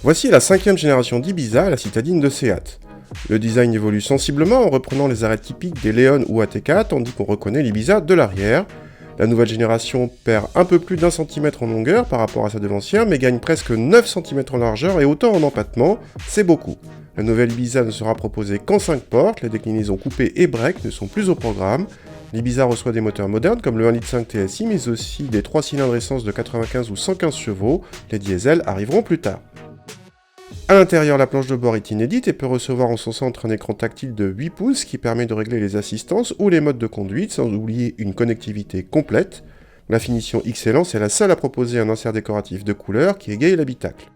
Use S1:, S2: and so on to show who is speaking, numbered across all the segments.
S1: Voici la 5e génération d'Ibiza, la citadine de Seat. Le design évolue sensiblement en reprenant les arêtes typiques des Leon ou AT4, tandis qu'on reconnaît l'Ibiza de l'arrière. La nouvelle génération perd un peu plus d'1 cm en longueur par rapport à sa devancière, mais gagne presque 9 cm en largeur et autant en empattement, c'est beaucoup. La nouvelle Ibiza ne sera proposée qu'en 5 portes, les déclinaisons coupées et break ne sont plus au programme. L'Ibiza reçoit des moteurs modernes comme le 1.5 litre TSI, mais aussi des 3 cylindres essence de 95 ou 115 chevaux, les diesels arriveront plus tard. A l'intérieur, la planche de bord est inédite et peut recevoir en son centre un écran tactile de 8 pouces qui permet de régler les assistances ou les modes de conduite sans oublier une connectivité complète. La finition Excellence est la seule à proposer un insert décoratif de couleur qui égaye l'habitacle.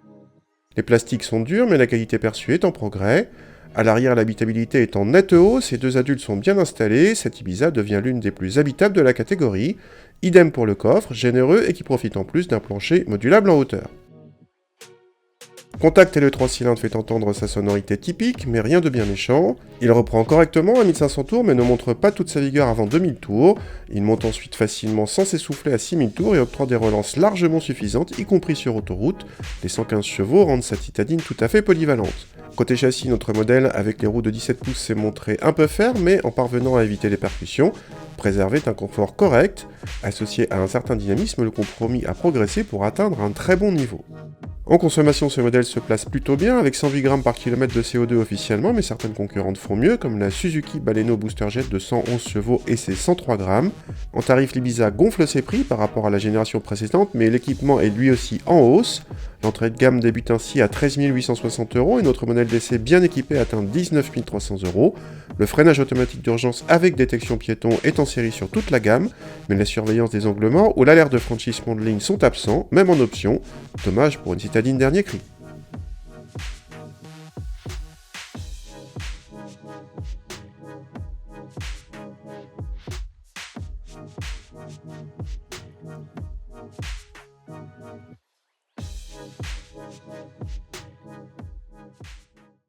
S1: Les plastiques sont durs mais la qualité perçue est en progrès. À l'arrière, l'habitabilité est en nette hausse et 2 adultes sont bien installés, cette Ibiza devient l'une des plus habitables de la catégorie. Idem pour le coffre, généreux et qui profite en plus d'un plancher modulable en hauteur. Contact et le 3 cylindres fait entendre sa sonorité typique, mais rien de bien méchant. Il reprend correctement à 1500 tours, mais ne montre pas toute sa vigueur avant 2000 tours. Il monte ensuite facilement sans s'essouffler à 6000 tours et octroie des relances largement suffisantes, y compris sur autoroute. Les 115 chevaux rendent sa citadine tout à fait polyvalente. Côté châssis, notre modèle, avec les roues de 17 pouces, s'est montré un peu ferme, mais en parvenant à éviter les percussions, préservait un confort correct. Associé à un certain dynamisme, le compromis a progressé pour atteindre un très bon niveau. En consommation, ce modèle se place plutôt bien, avec 108 grammes par kilomètre de CO2 officiellement, mais certaines concurrentes font mieux, comme la Suzuki Baleno Booster Jet de 111 chevaux et ses 103 grammes. En tarif, l'Ibiza gonfle ses prix par rapport à la génération précédente, mais l'équipement est lui aussi en hausse. L'entrée de gamme débute ainsi à 13 860 € et notre modèle d'essai bien équipé atteint 19 300 €. Le freinage automatique d'urgence avec détection piéton est en série sur toute la gamme, mais la surveillance des angles morts ou l'alerte de franchissement de ligne sont absents, même en option. Dommage pour une citadine dernier cri.